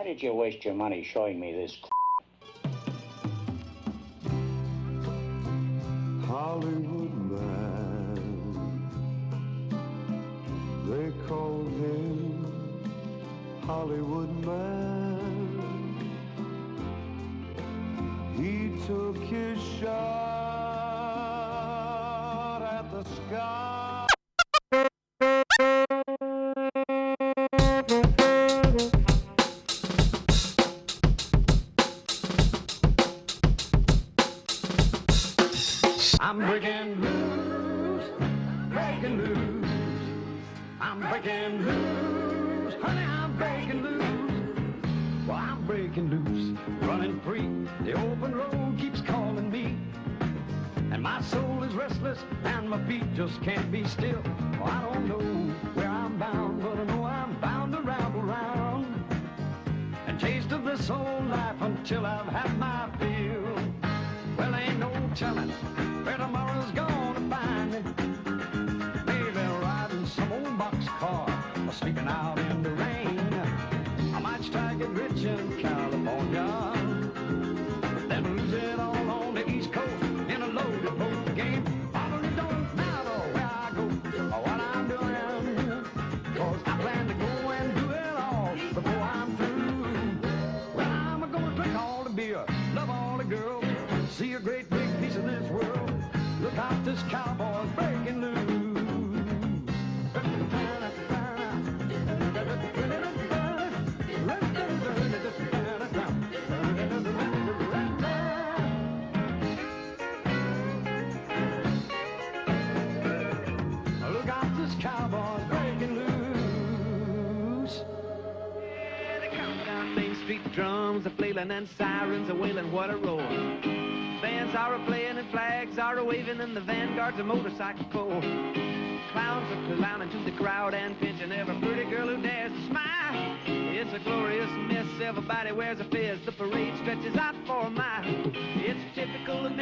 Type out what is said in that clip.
did you waste your money showing me this? Hollywood man, they called him Hollywood man. He took his shot at the sky. I'm breaking loose, breaking loose. I'm breaking loose, honey, I'm breaking loose. Well, I'm breaking loose, running free. The open road keeps calling me. And my soul is restless and my feet just can't be still. Well, I don't know where I'm bound, but I know I'm bound to ramble around and chase to this whole life until I've had my fill. Well, ain't no telling where tomorrow's gonna find me. Maybe riding some old boxcar or sleeping out in the rain. I might try to get rich in California, then lose it all on the East Coast in a loaded boat game. Probably don't matter where I go or what I'm doing, 'cause I plan to go and do it all before I'm through. Well, I'm gonna drink all the beer, love all the girls, see a great big piece of this world. Look out, this cowboy's breaking loose. Look out, this cowboy's breaking loose. Yeah, they come down Main Street, drums are flailing and sirens are wailing. What a roar! Bands are a-playing and flags are a-waving and the vanguard's a motorcycle corps. Clowns are clowning to the crowd and pinching every pretty girl who dares to smile. It's a glorious mess, everybody wears a fez. The parade stretches out for a mile. It's typical of